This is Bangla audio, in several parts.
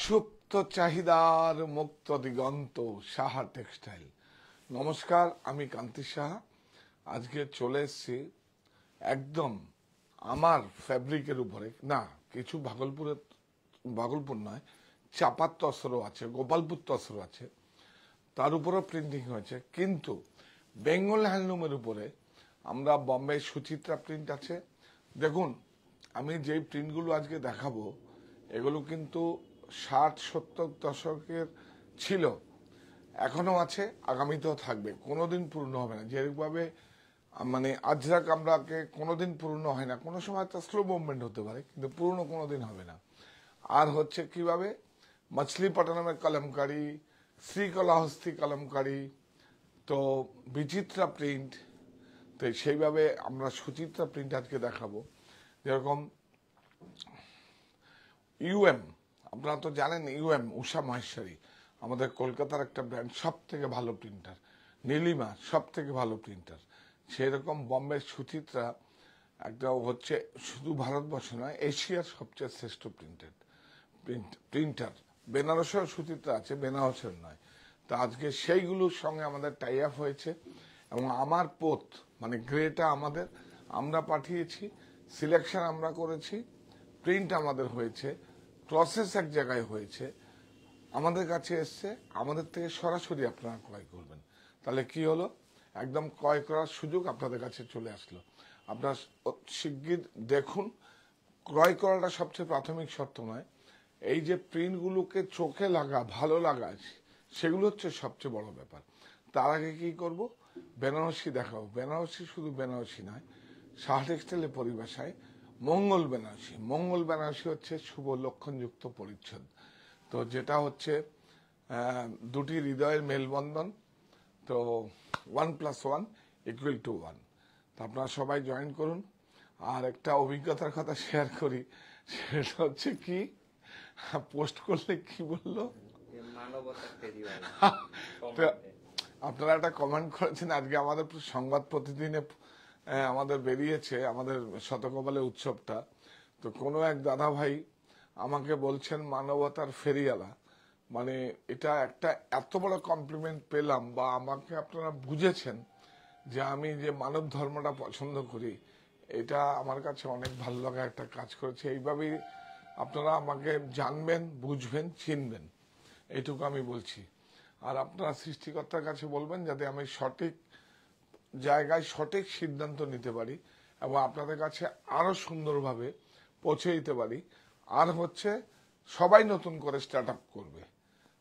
সুপ্ত চাহিদার মুক্ত দিগন্ত সাহা টেক্সটাইল। নমস্কার, আমি কান্তি সাহা। আজকে চলে এসেছি একদম আমার ফ্যাব্রিকের উপরে, না কিছু ভাগলপুর নয়, চাপার তসরও আছে, গোপালপুর তসরও আছে, তার উপরেও প্রিন্টিং হয়েছে, কিন্তু বেঙ্গল হ্যান্ডলুমের উপরে আমরা বম্বে সুচিত্রা প্রিন্ট আছে। দেখুন, আমি যেই প্রিন্টগুলো আজকে দেখাবো এগুলো কিন্তু 60-70 দশকের ছিল, এখনো আছে, আগামীতেও থাকবে, কোনোদিন পূর্ণ হবে না। যেভাবে মানে আজরাক আমরাকে কোনোদিন পূর্ণ হয় না, কোনো সময় একটা স্লো মুভমেন্ট হতে পারে, কিন্তু পূর্ণ কোনোদিন হবে না। আর হচ্ছে কিভাবে মছলিপট্টনমের কলমকারি, শ্রীকলাহস্তি কলমকারি, তো বিচিত্রা প্রিন্ট, তো সেইভাবে আমরা সুচিত্রা প্রিন্ট আজকে দেখাবো। যেরকম ইউএম, আপনারা তো জানেন ইউএম উষা মহেশ্বরী আমাদের কলকাতার একটা ব্র্যান্ড, সব থেকে ভালো প্রিন্টার। নীলিমা সব থেকে ভালো প্রিন্টার। সেই রকম বম্বের সুচিত্রা একটা হচ্ছে শুধু ভারতবর্ষ নয়, এশিয়ার সবচেয়ে শ্রেষ্ঠ প্রিন্টার। বেনারসেও সুচিত্রা আছে, বেনারসের নয়। তো আজকে সেইগুলোর সঙ্গে আমাদের টাই আপ হয়েছে, এবং আমার পোত মানে গ্রেটা আমাদের, আমরা পাঠিয়েছি, সিলেকশন আমরা করেছি, প্রিন্ট আমাদের হয়েছে, প্রসেস এক জায়গায় হয়েছে, আমাদের কাছে এসছে, আমাদের থেকে সরাসরি আপনারা ক্রয় করবেন। তাহলে কি হলো, একদম ক্রয় করার সুযোগ আপনাদের কাছে চলে আসলো। আপনারা শিগগির দেখুন। ক্রয় করাটা সবচেয়ে প্রাথমিক শর্ত নয়, এই যে প্রিন্টগুলোকে চোখে লাগা, ভালো লাগা, সেগুলো হচ্ছে সবচেয়ে বড় ব্যাপার। তার আগে কি করব, বেনারসি দেখাবো। বেনারসি শুধু বেনারসি নয়, সাহা টেক্সটাইলের পরিভাষায় মঙ্গল বেনারসি। মঙ্গল বেনারসি হচ্ছে শুভ লক্ষণযুক্ত পরিচ্ছদ, তো যেটা হচ্ছে দুটি হৃদয়ের মেলবন্ধন, তো 1+1=1। তো আপনারা সবাই জয়েন করুন। আর একটা অভিজ্ঞতার কথা শেয়ার করি, সেটা হচ্ছে কি, পোস্ট করলে কি বললো, আপনারা একটা কমেন্ট করেছেন। আজকে আমাদের সংবাদ প্রতিদিনে আমাদের বেরিয়েছে আমাদের শতকপালের উৎসবটা, তো কোনো এক দাদা ভাই আমাকে বলছেন মানবতার ফেরিওয়ালা। মানে এটা একটা এত বড় কমপ্লিমেন্ট পেলাম, বা আমাকে আপনারা বুঝেছেন যে আমি যে মানব ধর্মটা পছন্দ করি, এটা আমার কাছে অনেক ভালো লাগা একটা কাজ করেছে। এইভাবেই আপনারা আমাকে জানবেন, বুঝবেন, চিনবেন, এইটুকু আমি বলছি। আর আপনারা সৃষ্টিকর্তার কাছে বলবেন যাতে আমি সঠিক জায়গায় সঠিক সিদ্ধান্ত নিতে পারি, এবং আপনাদের কাছে আরো সুন্দরভাবে পৌঁছে দিতে পারি। আর হচ্ছে সবাই নতুন করে স্টার্ট আপ করবে,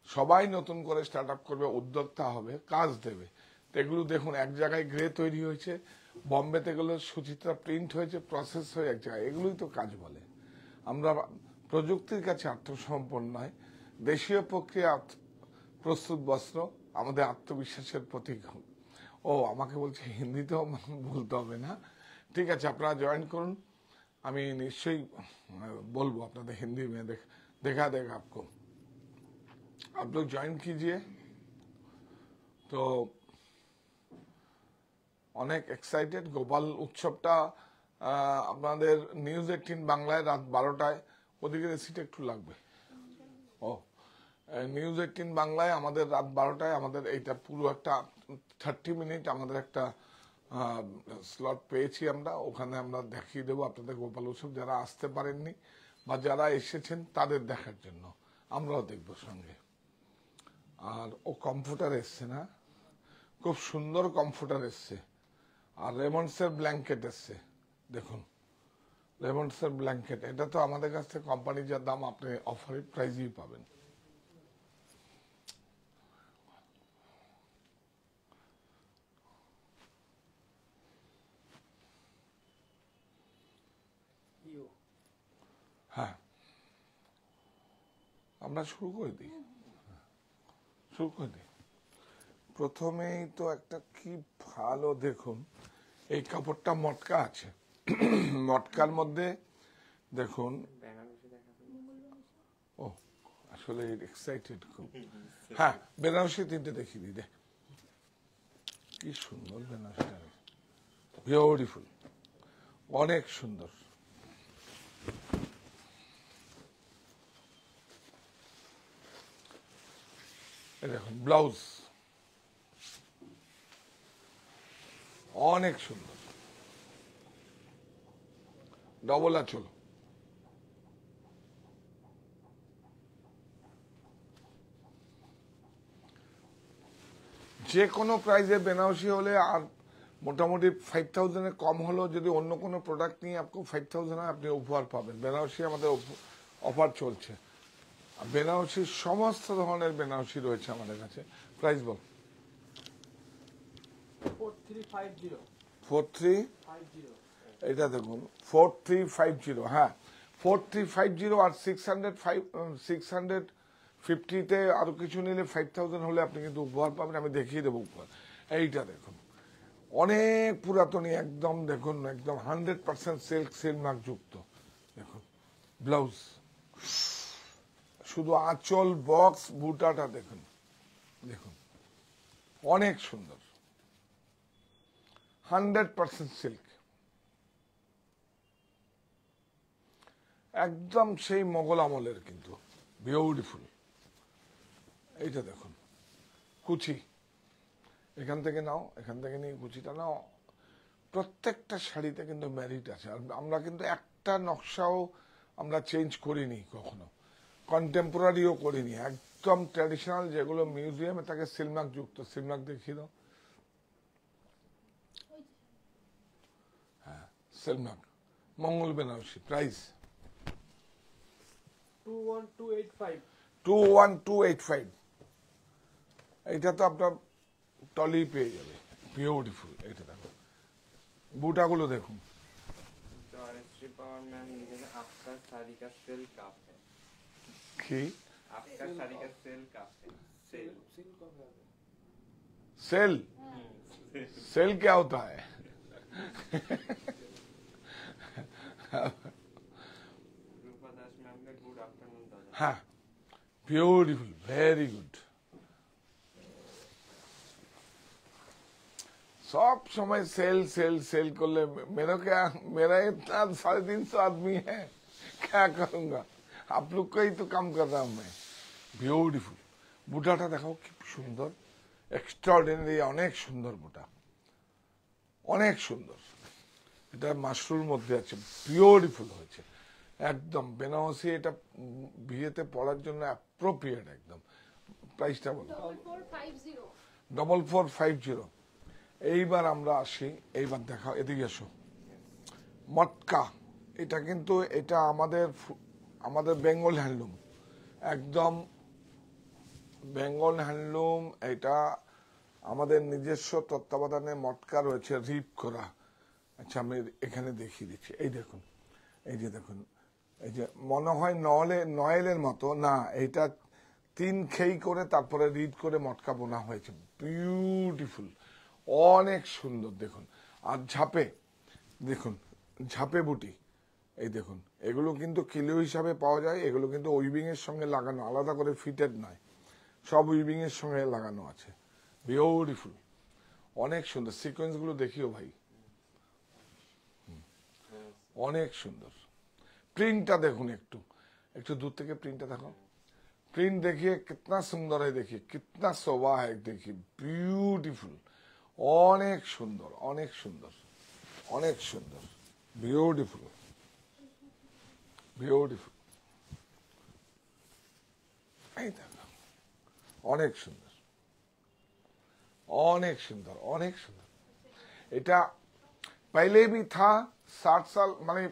সবাই নতুন করে স্টার্ট আপ করবে, উদ্যোক্তা হবে, কাজ দেবে। এগুলো দেখুন, এক জায়গায় গ্রে তৈরি হয়েছে, বম্বেতে গেলে সুচিত্রা প্রিন্ট হয়েছে, প্রসেস হয়ে এক জায়গায়, এগুলোই তো কাজ বলে। আমরা প্রযুক্তির কাছে আত্মসমর্পণ নয়, দেশীয় প্রক্রিয়া প্রস্তুত বস্ত্র আমাদের আত্মবিশ্বাসের প্রতীক। ও আমাকে বলছে হিন্দিতেও বলতে হবে না, ঠিক আছে, আপনারা জয়েন করুন, আমি নিশ্চয়ই বলবো আপনাদের हिंदी में देखा देगा आपको, आप लोग ज्वाइन कीजिए। তো অনেক এক্সাইটেড। গোপাল উৎসবটা আপনাদের নিউজ18 বাংলায় রাত 12টায়, ওদিকে সিটে একটু লাগবে। ও নিউজ18 বাংলায় আমাদের রাত 12টায়, আমাদের এইটা পুরো একটা 30 মিনিট আমাদের একটা স্লট পেয়েছি আমরা, ওখানে আমরা দেখিয়ে দেবো আপনাদের গোপাল উৎসব, যারা আসতে পারেননি বা যারা এসেছেন তাদের দেখার জন্য, আমরাও দেখবো সঙ্গে। আর ও কমফোর্টার এসছে না, খুব সুন্দর কমফোর্টার এসছে, আর রেমন্ডসের ব্ল্যাঙ্কেট এসছে। দেখুন রেমন্ডসের ব্ল্যাঙ্কেট, এটা তো আমাদের কাছ থেকে কোম্পানির যা দাম আপনি অফারের প্রাইজেই পাবেন। হ্যাঁ, আমরা শুরু করে দিই। প্রথমেই তো একটা কি ভালো, দেখুন এই কাপড়টা মটকা আছে, মটকার মধ্যে দেখুন, ও আসলে এক্সাইটেড খুব। হ্যাঁ, বেনারসি 3টে দেখিয়ে দিই। দেখ কি সুন্দর বেনারসিটা, বিউটিফুল, অনেক সুন্দর। দেখুন ব্লাউজ অনেক সুন্দর, ডবল আঁচল। যে কোনো প্রাইজে বেনারসি হলে আর মোটামুটি 5000 কম হলেও যদি অন্য কোনো প্রোডাক্ট নিয়ে আপনি 5000 আপনি উপহার পাবেন। বেনারসি আমাদের অফার চলছে। বেনারসির সমস্ত ধরনের বেনারসি রয়েছে আমাদের কাছে। প্রাইস বল। 4350। এটা দেখুন 4350। হ্যাঁ 4350 আর 650-তে আরো কিছু নিলে 5000 হলে আপনি কিন্তু উপহার পাবেন। আমি দেখিয়ে দেবো উপহার। এইটা দেখুন অনেক পুরাতনী একদম, দেখুন একদম 100% সিল্ক মার্ক যুক্ত। দেখুন ব্লাউজ, শুধু আঁচল, বক্স, বুটাটা দেখুন, দেখুন অনেক সুন্দর, 100% সিল্ক, একদম সেই মোগল আমলের, কিন্তু বিউটিফুল। এইটা দেখুন কুচি, এখান থেকে নাও, এখান থেকে নিয়ে কুচিটা নাও। প্রত্যেকটা শাড়িতে কিন্তু মেরিট আছে। আর আমরা কিন্তু একটা নকশাও আমরা চেঞ্জ করিনি কখনো, কন্টেম্পোরারিও করিনি। একদম ট্র্যাডিশনাল যেগুলো মিউজিয়ামে থাকে সিলমার্ক যুক্ত। সিলমার্ক দেখিয়ে দাও। হ্যাঁ সিলমার্ক, মঙ্গল বেনারসি। প্রাইস 21285। এইটা তো আপনার টলি পেয়ে যাবে, বিউটিফুল। এটা দেখো, বুটাগুলো দেখুন। কি सेल? सेल क्या होता है? हाँ, ब्यूटीफुल, वेरी गुड। सब समय सेल सेल सेल कर ले। मेरा इतना 350 आदमी है, क्या करूंगा? आप लोग का ही तो काम कर रहा हूं मैं। ब्यूटीफुल। বুটাটা দেখাও কি সুন্দর, এক্সট্রাঅর্ডিনারি, অনেক সুন্দর বুটা, অনেক সুন্দর। এটা মাশরুর মধ্যে আছে, বিউটিফুল হয়েছে একদম। বেনারসি এটা বিয়েতে পরার জন্য অ্যাপ্রোপ্রিয়েট একদম। প্রাইসটা বলো। 4450। এইবার আমরা আসি, এইবার দেখাও, এদিকে এসো। মটকা, এটা কিন্তু এটা আমাদের বেঙ্গল হ্যান্ডলুম, একদম বেঙ্গল হ্যান্ডলুম। এটা আমাদের নিজস্ব তত্ত্বাবধানে মটকা রয়েছে, রিপ করা। আচ্ছা আমি এখানে দেখিয়ে দিচ্ছি। এই দেখুন, এই যে দেখুন, এই যে মনে হয় নয়েলের মতো না, এটা 3 খেই করে তারপরে রিড করে মটকা বোনা হয়েছে। বিউটিফুল, অনেক সুন্দর। দেখুন আর ঝাপে দেখুন, ঝাপে বুটি। এই দেখুন, এগুলো কিন্তু কিলো হিসাবে পাওয়া যায়। এগুলো কিন্তু উইভিং এর সঙ্গে লাগানো, আলাদা করে ফিটেড নয়, সব উইভিং এর সঙ্গে লাগানো আছে। বিউটিফুল, অনেক সুন্দর। সিকোয়েন্স গুলো দেখিও ভাই, অনেক সুন্দর। প্রিন্টটা দেখুন, একটু একটু দূর থেকে প্রিন্টটা দেখো। प्रिंट देखिए कितना सुंदर है, देखिए कितना शोभा है, देखिए ब्यूटीफुल, অনেক সুন্দর, অনেক সুন্দর, অনেক সুন্দর, বিউটিফুল, বিউটিফুল। এই দেখো, অনেক সুন্দর, অনেক সুন্দর, অনেক সুন্দর। এটা पहले भी था, 60 साल माने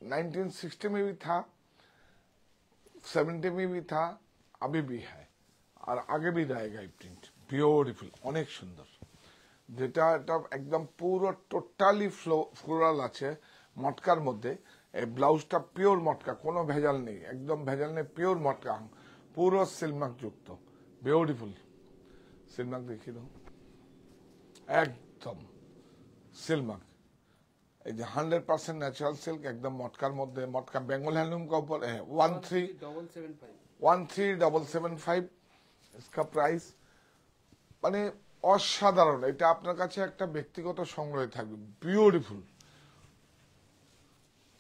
1960 में भी था, 70 में भी था, अभी भी है और आगे भी रहेगा। ये प्रिंट বিউটিফুল, অনেক সুন্দর। যেটা এটা একদম পুরো টোটালি ফ্লোরাল আছে মটকার মধ্যে। এই ব্লাউজটা পিওর মটকা, কোনো ভেজাল নেই, একদম ভেজাল নেই, পিওর মটকা, পুরো সিলমার্ক যুক্ত। বিউটিফুল। সিলমার্ক দেখিয়ে দাও, একদম সিলমার্ক, এই যে 100% ন্যাচারাল সিল্ক, একদম মটকার মধ্যে, মটকা বেঙ্গল হ্যান্ডলুম का ऊपर है 13775 इसका प्राइस। মানে অসাধারণ, এটা আপনার কাছে একটা ব্যক্তিগত সংগ্রহে থাকবে। বিউটিফুল,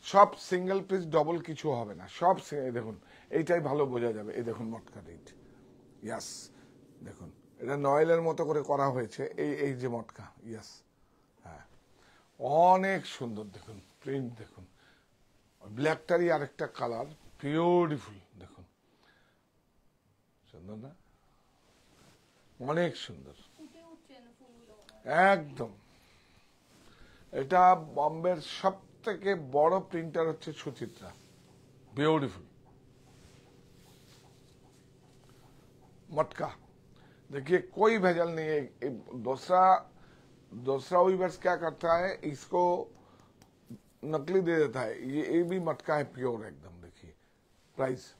সব সিঙ্গেল পিস, ডবল কিছু হবে না, সব দেখুন এইটাই ভালো বোঝা যাবে। এই দেখুন মটকা রেট, ইয়াস দেখুন এটা নয়েলের মতো করে করা হয়েছে, এই এই যে মটকা, ইয়াস হ্যাঁ অনেক সুন্দর। দেখুন প্রিন্ট দেখুন, ব্ল্যাকটারই আরেকটা কালার, বিউটিফুল দেখুন, সুন্দর না, অনেক সুন্দর একদম। এটা বম্বের সব থেকে বড় প্রিন্টার হচ্ছে সুচিত্রা, ब्यूटीफुल मटका। देखिए कोई भेजल नहीं है। दूसरा वीवर्स क्या करता है, इसको नकली दे देता है, ये भी मटका है प्योर एकदम। देखिए प्राइस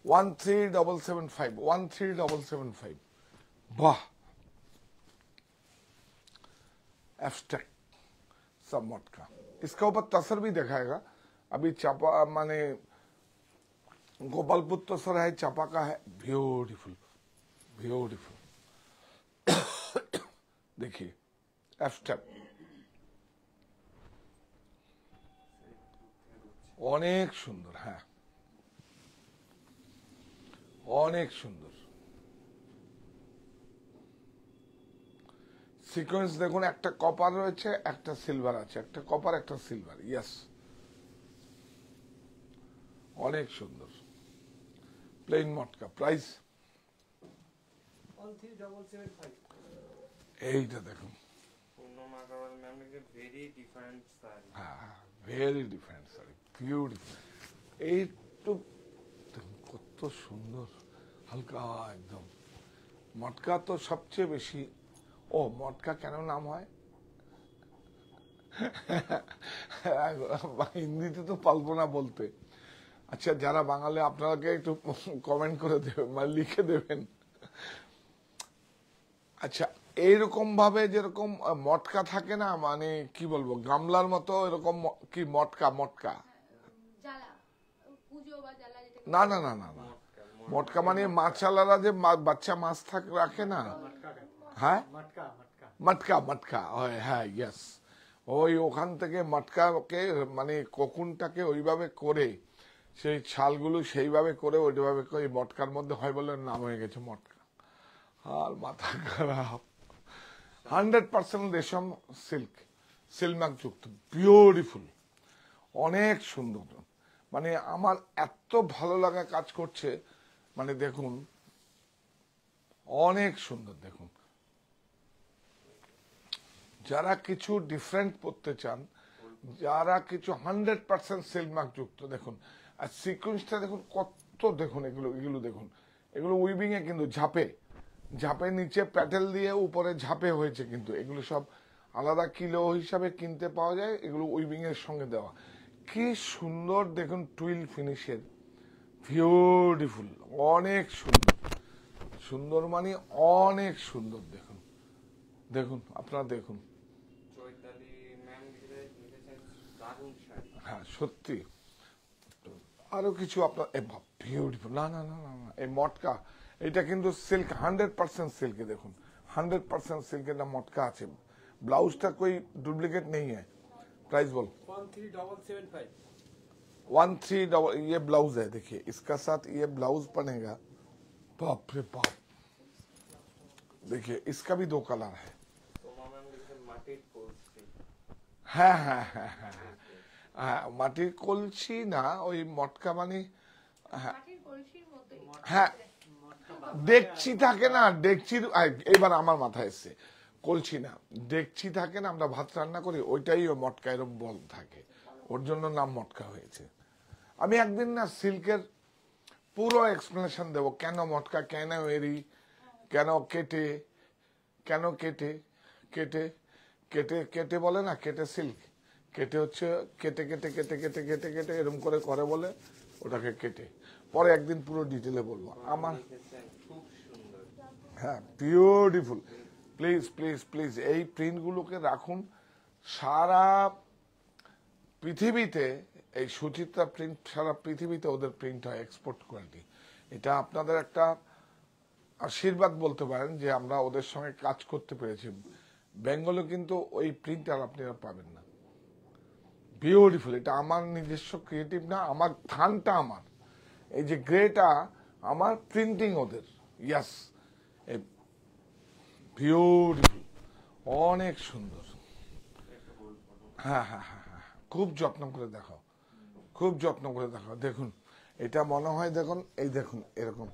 13775 वाह, एब्स्ट्रैक्ट सब मटका। इसका ऊपर तसर भी दिखाएगा। अभी चापा माने गोपालपुर तसर है, चापा का है, ब्यूटीफुल ब्यूटीफुल। देखिए एब्स्ट्रैक्ट অনেক সুন্দর, হ্যাঁ অনেক সুন্দর। সিকোয়েন্স দেখুন, একটা কপার রয়েছে, একটা সিলভার আছে, একটা কপার একটা সিলভার, ইয়েস অনেক সুন্দর। প্লেন মটকা, প্রাইস 13775। এইটা দেখুন, হ্যাঁ ভেরি ডিফারেন্ট শাড়ি, বিউটিফুল। এইটু কত সুন্দর, হালকা একদম। মটকা তো সবচেয়ে বেশি, ও মটকা কেন নাম হয় হিন্দিতে তো পারবো না বলতে। আচ্ছা যারা বাঙালি আপনাকে একটু কমেন্ট করে দেবেন, মানে লিখে দেবেন। আচ্ছা এইরকম ভাবে যেরকম মটকা থাকে না, মানে কি বলবো, গামলার মতো এরকম কি মটকা, মটকা না না না না না, মটকা মানে মাছালারা যে বাচ্চা মাছ রাখে না, হ্যাঁ মটকা, মটকা হ্যাঁ ইয়েস, ওই ওখান থেকে মটকাকে মানে কোকুনটাকে ওইভাবে করে, সেই ছালগুলো সেইভাবে করে ওইভাবে করে মটকার মধ্যে হয় বলে নাম হয়ে গেছে মটকা। আর মাথা খারাপ। 100% রেশম সিল্ক, সিলমাক যুক্ত, বিউটিফুল অনেক সুন্দর। মানে আমার এত ভালো লাগা কাজ করছে, মানে দেখুন অনেক সুন্দর। দেখুন যারা কিছু ডিফারেন্ট পড়তে চান, যারা কিছু 100% সিলমাক যুক্ত, দেখুন আর সিকোয়েন্সটা দেখুন কত, দেখুন এগুলো এগুলো দেখুন, এগুলো উইভিং এ কিন্তু ঝাপে ঝাপে, নিচে প্যাটেল দিয়ে উপরে ঝাপে হয়েছে, কিন্তু এগুলো সব আলাদা কিলো হিসাবে কিনতে পাওয়া যায়, এগুলো উইভিং এর সঙ্গে দেওয়া। কি সুন্দর দেখুন, টুইল ফিনিশের, বিউটিফুল অনেক সুন্দর, সুন্দর মানে অনেক সুন্দর। দেখুন দেখুন আপনারা দেখুন, হ্যাঁ সত্যি। আরো কিছু আপনার বিউটিফুল, না না না না না, এই মটকা এটা কিন্তু সিল্ক, 100% সিল্কে। দেখুন 100% সিল্কের না মটকা আছে, ब्लाउज कोई डुप्लीकेट नहीं है। प्राइस बोल 13775। 13 ये ब्लाउज है, देखिए इसका साथ ये ब्लाउज बनेगा, बाप रे बाप। देखिए इसका भी 2 कलर है, হ্যাঁ হ্যাঁ হ্যাঁ হ্যাঁ হ্যাঁ, মাটির কলসি না, ওই মটকা মানে হ্যাঁ ডেকচি থাকে না, ডেকচির এবার আমার মাথায় এসছে, কলসি না ডেকচি থাকে না, আমরা ভাত রান্না করি, ওইটাই ও মটকা এরকম বল থাকে, ওর জন্য নাম মটকা হয়েছে। আমি একদিন না সিল্কের পুরো এক্সপ্লেনেশন দেব, কেন মটকা, কেন এরি, কেন কেটে, কেন কেটে কেটে কেটে কেটে বলে না, কেটে সিল্ক, কেটে হচ্ছে কেটে কেটে কেটে কেটে কেটে কেটে এরকম করে করে বলে ওটাকে কেটে, পরে একদিন পুরো ডিটেলে বলবো আমার। হ্যাঁ বিউটিফুল, প্লিজ প্লিজ প্লিজ এই প্রিন্টগুলোকে রাখুন, সারা পৃথিবীতে এই সুচিত্রা প্রিন্ট সারা পৃথিবীতে ওদের প্রিন্ট হয় এক্সপোর্ট কোয়ালিটি। এটা আপনাদের একটা আশীর্বাদ বলতে পারেন যে আমরা ওদের সঙ্গে কাজ করতে পেরেছি। বেঙ্গলে কিন্তু ওই প্রিন্ট আর আপনারা পাবেন না। বিউটিফুল, এটা আমার নিজস্ব ক্রিয়েটিভ না, আমার থানটা আমার, এই যে গ্রেটা আমার, প্রিন্টিং ওদের। ইয়াস, বিউটিফুল, অনেক সুন্দর। হ্যাঁ হ্যাঁ হ্যাঁ হ্যাঁ, খুব যত্ন করে দেখাও, খুব যত্ন করে দেখাও। দেখুন এটা মনে হয়, দেখুন এই দেখুন এরকম,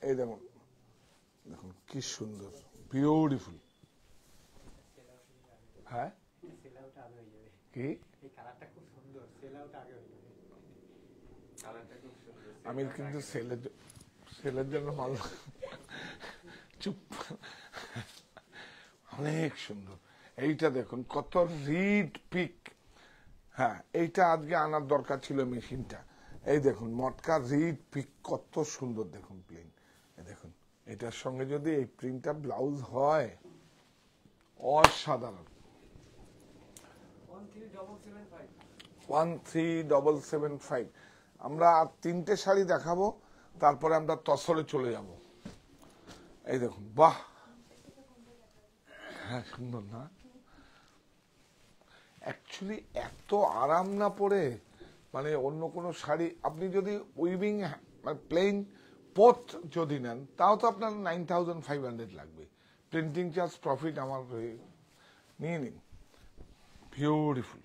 এই দেখুন, দেখুন কি সুন্দর, বিউটিফুল। হ্যাঁ কি আমি কিন্তু সেলের জন্য মাল চুপ, অনেক সুন্দর। এইটা দেখুন কত রিড পিক। হ্যাঁ, এইটা আজকে আনার দরকার ছিল মেশিনটা। এই দেখুন মটকা রিড পিক কত সুন্দর, দেখুন প্লেন। দেখুন এটার সঙ্গে যদি এই প্রিন্টটা ব্লাউজ হয়, অসাধারণ। 13775। আমরা আর 3টে শাড়ি দেখাবো, তারপরে আমরা তসরে চলে যাব। এই দেখুন, বাহ, হ্যাঁ সুন্দর না? অ্যাকচুয়ালি এত আরাম না পরে, মানে অন্য কোনো শাড়ি আপনি যদি উইভিং মানে প্লেন পোত যদি নেন, তাও তো আপনার 9500 লাগবে। প্রিন্টিং চার্জ প্রফিট আমার নিয়ে নিন। বিউটিফুল,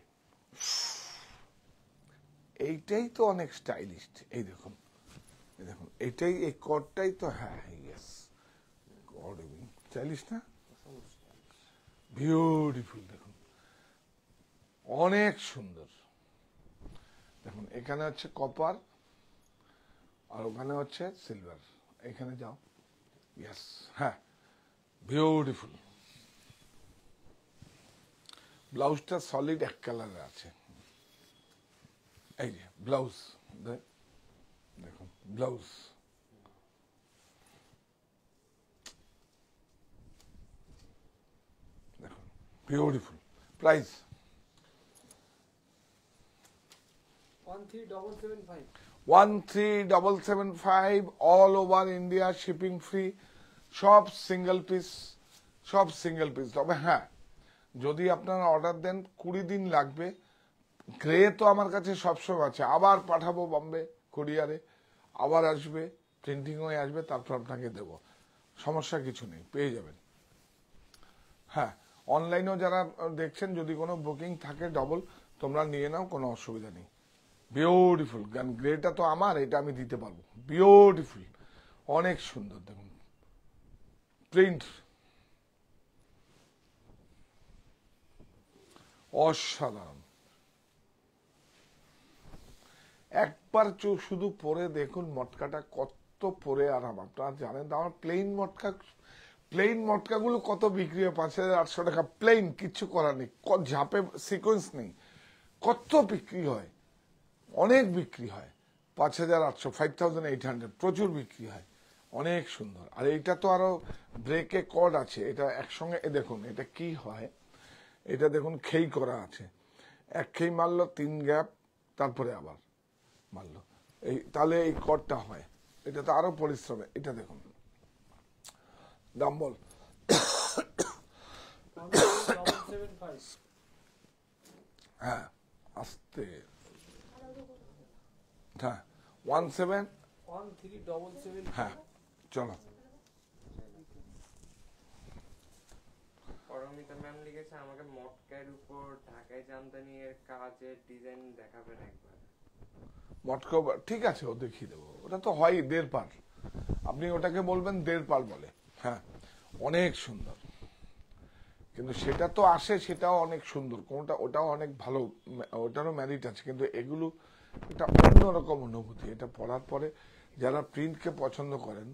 এইটাই তো অনেক স্টাইলিস্ট। এই দেখুন, এই দেখুন, এইটাই, এই কটটাই তো, হ্যাঁ ইয়েস, কট স্টাইলিশ না? বিউটিফুল, দেখুন অনেক সুন্দর। দেখুন এখানে হচ্ছে কপার আর ওখানে হচ্ছে সিলভার। এখানে যাও, ইয়েস, হ্যাঁ বিউটিফুল। ব্লাউজটা সলিড এক কালারে আছে। এই যে ব্লাউজ, দেখুন ব্লাউজ, দেখুন beautiful. Price 13775। 13775, all over India, shipping free, সব সিঙ্গেল পিস, সব সিঙ্গেল পিস। তবে হ্যাঁ, যদি আপনারা অর্ডার দেন 20 দিন লাগবে। গ্রে তো আমার কাছে সবসময় আছে, আবার পাঠাবো বম্বে কুরিয়ারে, আবার আসবে, প্রিন্টিং হয়ে আসবে, তারপর আপনাকে দেব। সমস্যা কিছু নেই, পেয়ে যাবেন। হ্যাঁ, অনলাইনেও যারা দেখছেন, যদি কোনো বুকিং থাকে ডবল, তোমরা নিয়ে নাও, কোনো অসুবিধা নেই। বিউটিফুল, কারণ গ্রেটা তো আমার, এটা আমি দিতে পারবো। বিউটিফুল, অনেক সুন্দর। দেখুন প্রিন্ট অসাধারণ। একবার শুধু পরে দেখুন মটকাটা কত পরে আরাম। আপনারা জানেন তো আমার প্লেন মটকাগুলো কত বিক্রি হয়, 5800 টাকা প্লেন, কিচ্ছু করার নেই, ঝাপে সিকোয়েন্স নেই, কত বিক্রি হয়, অনেক বিক্রি হয়। 5800, 5800, প্রচুর বিক্রি হয়, অনেক সুন্দর। আর এইটা তো আরো ব্রেকে কর্ড আছে, এটা একসঙ্গে। দেখুন এটা কি হয়, এটা দেখুন খেই করা আছে, এক খেই মারলো, 3 গ্যাপ, তারপরে আবার মারলো, এই তাহলে এই কর্ডটা হয়। এটা তো আরো পরিশ্রমে। এটা দেখুন দাম বল। 13775। হ্যাঁ আস্তে, হ্যাঁ 13775। হ্যাঁ চলো। পরমিতা ম্যাম লিখেছে আমাকে মটকার উপর ঢাকাই জামদানি এর কাজের ডিজাইন দেখাবেন একবার। মটকা ঠিক আছে, ও দেখিয়ে দেবো। ওটা তো হয় 1.5 পার, আপনি ওটাকে বলবেন 1.5 পার বলে। হ্যাঁ অনেক সুন্দর, কিন্তু সেটা তো আসে, সেটাও অনেক সুন্দর, কোনটা ওটাও অনেক ভালো, ওটারও ম্যারিট আছে। কিন্তু এগুলো এটা অন্যরকম অনুভূতি। এটা পড়ার পরে যারা প্রিন্টকে পছন্দ করেন,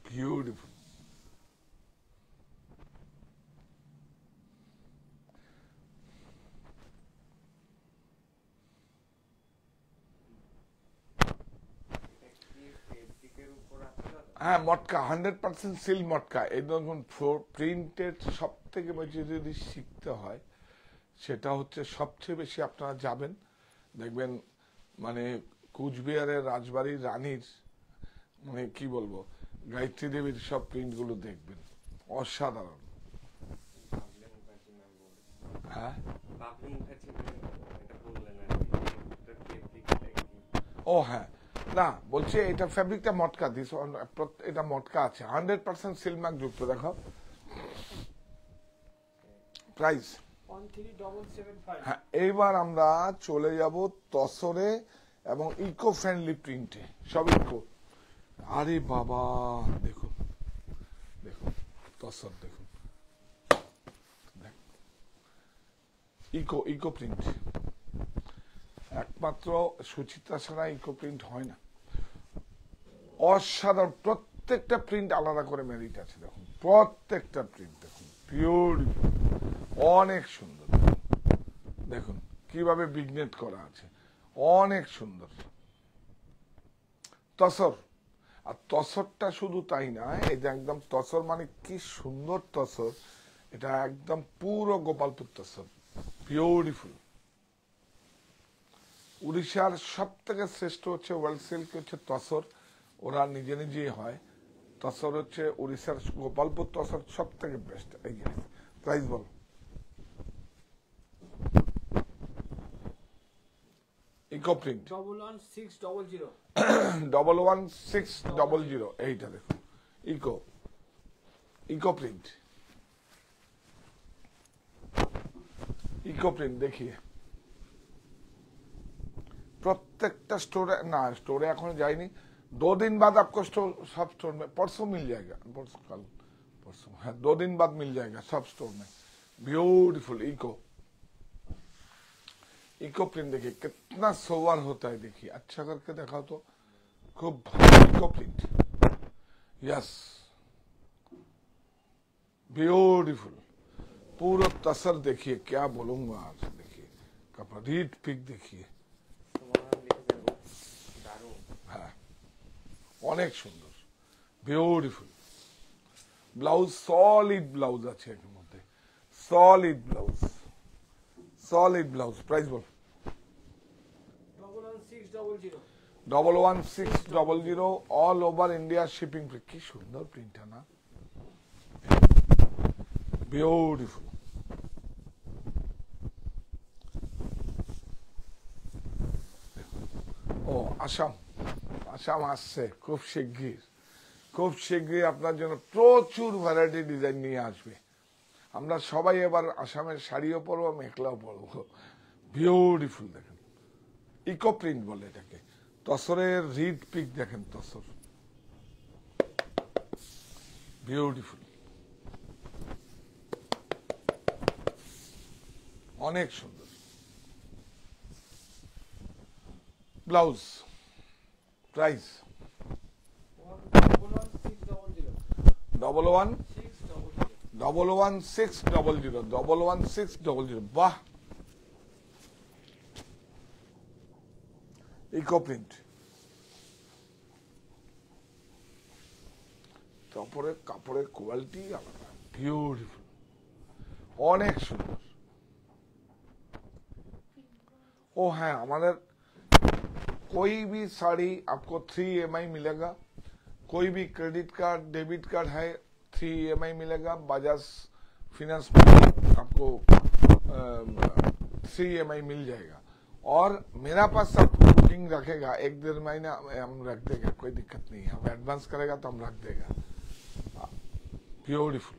বিউটিফুল। ফেব্রিকের মটকের উপর আছে দাদা? হ্যাঁ, মটকা 100% সিল মটকা। এই দেখুন প্রিন্টের সব থেকে বেশি যদি শিখতে হয় সেটা হচ্ছে সবচেয়ে বেশি আপনারা যাবেন দেখবেন মানে কুচবিহারের রাজবাড়ির রানীর মানে কি বলবো গায়ত্রী দেবীর সব প্রিন্ট গুলো দেখবেন, অসাধারণ। বাবলি মুখার্জি ম্যাম বলেছে। হ্যাঁ, বাবলি মুখার্জি ম্যাম এটা বললেন আর কি, এটা ফেব্রিকটা কি? ও হ্যাঁ, না বলছে এটা ফ্যাব্রিকটা মটকা দিস, এটা মটকা আছে 100% সিলমার্ক যুক্ত। দেখো প্রাইস 13775 হ্যাঁ। এইবার আমরা চলে যাব তসরে এবং ইকো ফ্রেন্ডলি প্রিন্টে, সব ইকো। আরে বাবা দেখুন দেখুন তসর দেখুন, ইকো ইকো প্রিন্ট, একমাত্র সুচিত্রা ছাড়া ইকো প্রিন্ট হয় না। অসাধারণ, প্রত্যেকটা প্রিন্ট আলাদা করে মেরিট আছে। দেখুন প্রত্যেকটা প্রিন্ট দেখুন বিউটিফুল, অনেক সুন্দর। দেখুন কিভাবে বিগনেট করা আছে, অনেক সুন্দর তসর। আর তসরটা শুধু তাই না, এই যে একদম তসর মানে কি সুন্দর তসর, এটা একদম পুরো গোপালপুর তসর, বিউটিফুল। উড়িষ্যার সব থেকে শ্রেষ্ঠ হচ্ছে ওয়ার্ল্ড সিল্ক হচ্ছে তসর, ওরা নিজে নিজেই হয়। তসর হচ্ছে উড়িষ্যার গোপালপুর তসর সব থেকে বেস্ট। এই যে প্রাইস বল। ইকো প্রিন্ট 11600 11600, এইটা দেখুন eco eco print, eco print দেখিয়ে প্রত্যेकटा स्टोर ना, स्टोर এখন যায়নি। 2 दिन बाद आपको स्टोर सब स्टोर में, परसों मिल जाएगा, परसों कल परसों है, 2 दिन बाद मिल जाएगा सब स्टोर में। ब्यूटीफुल इको इको प्रिंट देखिए कितना सोवर होता है, देखिए अच्छा करके दिखाओ तो, खूब इको प्रिंट, यस ब्यूटीफुल। पूरा तसर देखिए, क्या बोलूंगा आज, देखिए कपड़ा रीड पिक देखिए, তোমার নাম লিখেছেন, দারুণ। হ্যাঁ অনেক সুন্দর বিউটিফুল। ব্লাউজ সলিড ব্লাউজ আছে এর মধ্যে, solid blouse, solid blouse. Price বল। 11600 11600 all over India shipping free. কি সুন্দর প্রিন্টটা না, বিউটিফুল। ও আসাম, আসাম আসছে খুব শিগগির, খুব শিগগির আপনার জন্য প্রচুর ভ্যারাইটি ডিজাইন নিয়ে আসবে। আমরা সবাই এবার আসামের শাড়িও পরবো, মেখলাও পরবো, বিউটিফুল। দেখেন ইকো প্রিন্ট বলে এটাকে। তসরের রিড পিক দেখেন, তসর বিউটিফুল, অনেক সুন্দর। ব্লাউজ প্রাইস 11600 বাহ, ইকো প্রিন্ট। তারপরে কাপড়ের কোয়ালিটি আলাদা, বিউটিফুল, অনেক সুন্দর। ओ है हमारे कोई भी साड़ी आपको 3 EMI मिलेगा, कोई भी क्रेडिट कार्ड डेबिट कार्ड है 3 EMI मिलेगा, बजाज फिनेंस में आपको 3 EMI मिल जाएगा। और मेरा पास सब बुकिंग रखेगा, 1-1.5 महीना हम रख देगा, कोई दिक्कत नहीं है। हम एडवांस करेगा तो हम रख देगा। ब्यूटीफुल,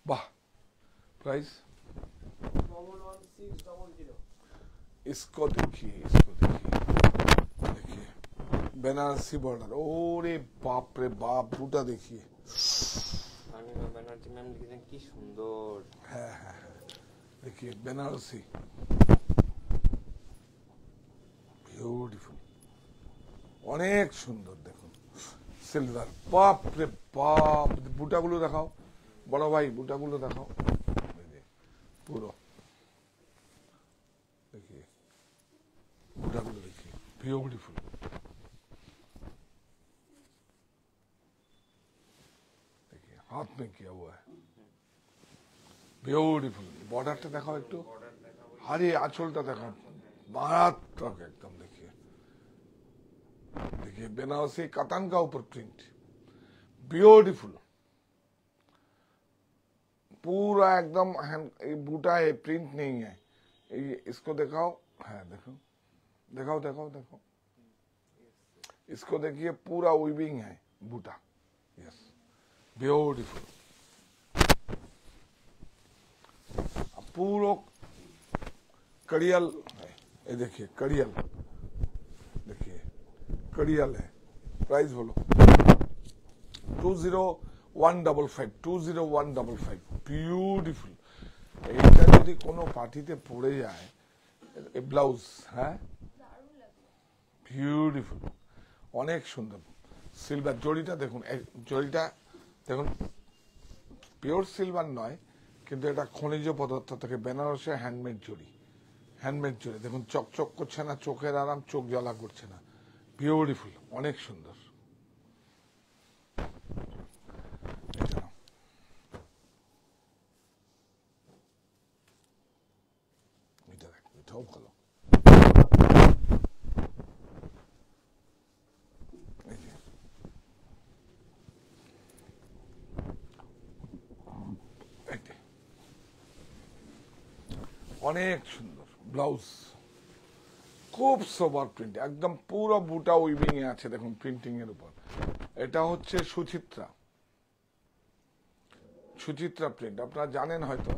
वाह। प्राइस 11600 इसको देखिए, इसको देखिए, देखिए बनारसी बॉर्डर, ओरे बाप रे बाप, बूटा देखिए। অনিমা ব্যানার্জি ম্যাম লিখেছেন, কি সুন্দর। হ্যাঁ হ্যাঁ হ্যাঁ, देखिए बनारसी বিউটিফুল, অনেক সুন্দর। দেখুন সিলভার, বাপ রে বাপ। বুটাগুলো দেখাও বড় ভাই, বুটাগুলো দেখাও, পুরো ब्यूटीफुल। देखिए हाथ में किया हुआ है, ब्यूटीफुल। बॉर्डरটা দেখাও একটু, আরে আঁচলটা দেখাও, মারাত্মক एकदम। देखिए देखिए बनारसी कातान का ऊपर प्रिंट, ब्यूटीफुल पूरा एकदम। बूटा है, प्रिंट नहीं है। इसको दिखाओ, है देखो, दिखाओ दिखाओ देखो, इसको देखिए पूरा वीविंग है बूटा। Yes beautiful. पूरा कड़ियल है, ये देखिए कड़ियल, देखिए कड़ियल है। प्राइस बोलो 20155, 20155। বিউটিফুল। এইটা যদি কোনো পার্টিতে পড়ে যায়, ব্লাউজ, হ্যাঁ বিউটিফুল, অনেক সুন্দর। সিলভার জড়িটা দেখুন, জড়িটা দেখুন, পিওর সিলভার নয় কিন্তু এটা খনিজ পদার্থ থেকে বেনারসে হ্যান্ডমেড জড়ি, হ্যান্ডমেড জড়ি। দেখুন চকচক করছে না, চোখের আরাম, চোখ জ্বালা করছে না, বিউটিফুল, অনেক সুন্দর। এটাও ভালো। অনেক সুন্দর ব্লাউজ, খুব সোবার প্রিন্ট, একদম পুরো বুটা উইভিং এ আছে দেখুন প্রিন্টিং এর উপর। এটা হচ্ছে সুচিত্রা, সুচিত্রা প্রিন্ট, আপনারা জানেন হয়তো।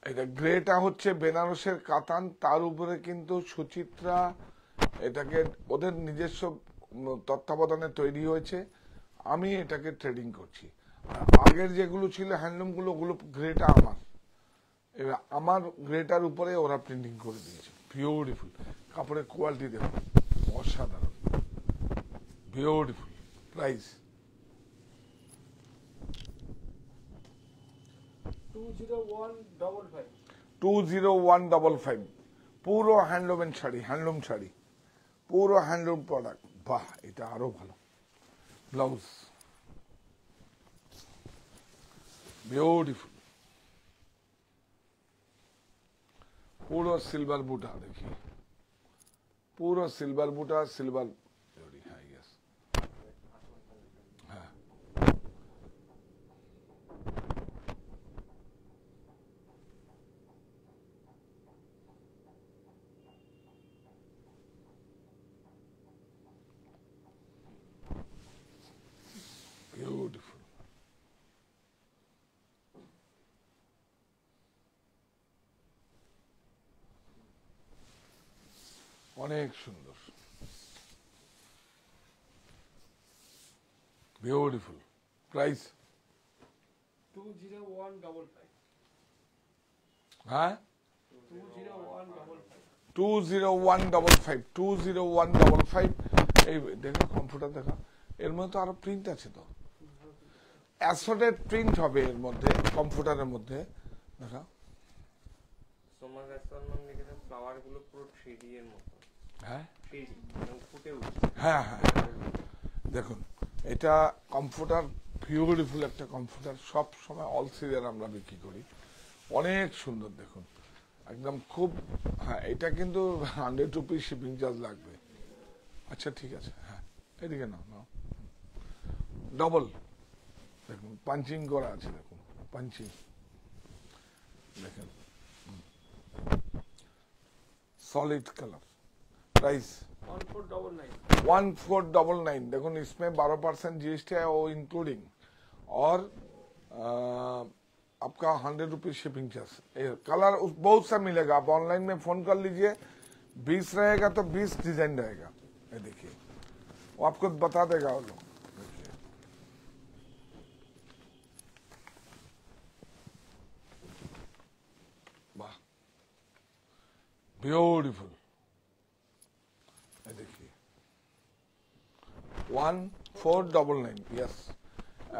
এটা গ্রেটা হচ্ছে বেনারসের কাতান, তার উপরে কিন্তু সুচিত্রা, এটাকে ওদের নিজস্ব তত্ত্বাবধানে তৈরি হয়েছে। আমি এটাকে ট্রেডিং করছি। আগের যেগুলো ছিল হ্যান্ডলুম গুলো, ওগুলো গ্রেটা আমার, এবার আমার গ্রেটার উপরে ওরা প্রিন্টিং করে দিয়েছে। বিউটিফুল, কাপড়ের কোয়ালিটি দেখুন, অসাধারণ, বিউটিফুল। প্রাইস 20155। 20155। পুরো হ্যান্ডলুমের শাড়ি, হ্যান্ডলুম শাড়ি, পুরো হ্যান্ডলুম প্রোডাক্ট। বাহ, এটা আরো ভালো। ব্লাউজ বিউটিফুল, পুরো সিলভার বুটা, देखिए পুরো সিলভার বুটা, সিলভার জড়ি। হ্যাঁ यस, হ্যাঁ বিউটিফুল। অনেক সুন্দর, বিউটিফুল। প্রাইস 20155। হ্যাঁ 20155। 20155, 20155। এই দেখো কম্পিউটার দেখা, এর মধ্যে তো আরো প্রিন্ট আছে, তো অ্যাসর্টেড প্রিন্ট হবে এর মধ্যে, কম্পিউটারের মধ্যে দেখা। সোমার রেস্টুরেন্ট লিখেছে ফ্লাওয়ার গুলো পুরো 3D এর মতো। হ্যাঁ 3D মানে ফুটে উঠছে। হ্যাঁ হ্যাঁ, দেখুন এটা কম্পিউটার, বিউটিফুল একটা কম্পিউটার। সব সময় অল সিরিয়াল আমরা বিক্রি করি, অনেক সুন্দর দেখুন একদম খুব। হ্যাঁ এটা কিন্তু 100 রুপিস শিপিং চার্জ লাগবে। আচ্ছা ঠিক আছে, হ্যাঁ এদিকে নাও নাও। ডবল দেখুন, পাঞ্চিং করা আছে, দেখুন পাঞ্চিং, দেখেন सॉलिड कलर। प्राइस 1499। 1499। देखो इसमें 12% जीएसटी है, वो इंक्लूडिंग, और आपका 100 रुपीज शिपिंग चार्ज। कलर बहुत सा मिलेगा, आप ऑनलाइन में फोन कर लीजिए, 20 रहेगा तो 20 डिजाइन रहेगा। ये देखिए वो आपको बता देगा वो लोग। देखिए वाह ब्यूटीफुल। देखिए 1499, यस।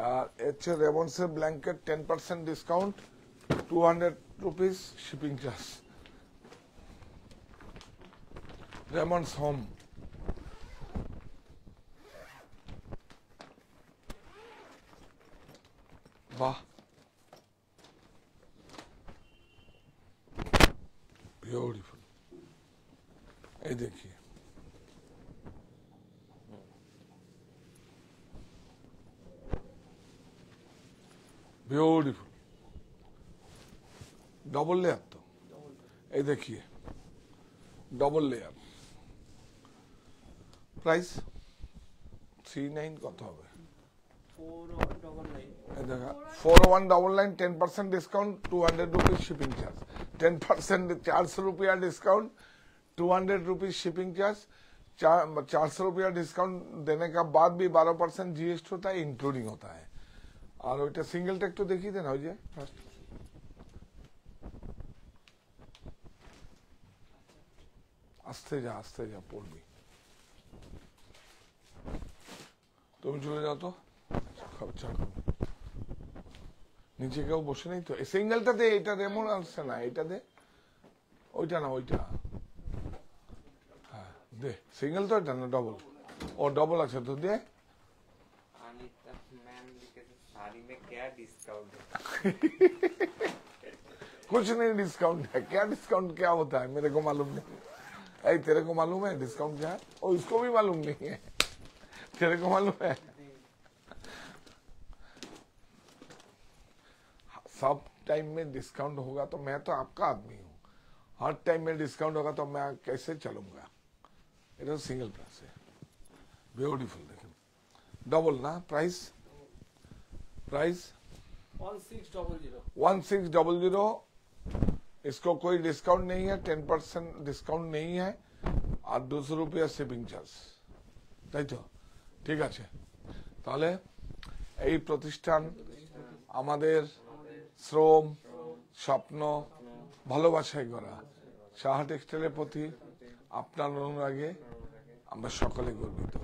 আর হচ্ছে রেমন্ডসের blanket 10% discount, 200 rupees shipping charge. Raymonds home, वाह ब्यूटीफुल। ये देखिए ब्यूटीफुल डबल लेयर, तो ये देखिए डबल लेयर। प्राइस 39 কত হবে? 4199 4199, 10% डिस्काउंट, 200 रुपीज शिपिंग चार्ज। 10% 400 रुपया डिस्काउंट, 200 रुपीज शिपिंग चार्ज। 400 रुपया डिस्काउंट देने का बाद भी 12% जीएसटी होता है, इंक्लूडिंग होता है। और ওইটা সিঙ্গেলটা একটু দেখিয়ে দেন, ওই যে ফার্স্ট। আস্তে যা পড়বি, তুমি চলে যাও তো, খরচা করো। নিচে কেউ বসে নেই তো? এই সিঙ্গেলটাতে এটা রেমন আসছে না, এটা দে, ওইটা না, ওইটা হ্যাঁ দে। সিঙ্গেল তো এটা না, ডবল? ও ডবল আছে তো, দে। अनिता मैम लिखे थे साड़ी में क्या डिस्काउंट है? कुछ नहीं डिस्काउंट है। क्या डिस्काउंट क्या होता है मेरे को मालूम नहीं। ऐ तेरे को मालूम है डिस्काउंट क्या है? ओ इसको भी मालूम नहीं है, तेरे को मालूम है? सब टाइम में डिस्काउंट होगा तो मैं तो आपका आदमी हूँ, हर टाइम में डिस्काउंट होगा तो मैं कैसे चलूंगा? এটা সিঙ্গেল প্রাইস है, ब्यूटीफुल। देखें डबल ना, प्राइस 1600 1600। इसको कोई डिस्काउंट नहीं है, 10% डिस्काउंट नहीं है, और 200 रुपया শিপিং চার্জ, তাই তো? ঠিক আছে, তাহলে এই প্রতিষ্ঠান আমাদের শ্রম, স্বপ্ন, ভালোবাসায় গড়া সাহা টেক্সটাইলের প্রতি আপনার অনুরাগে আমরা সকলে গর্বিত।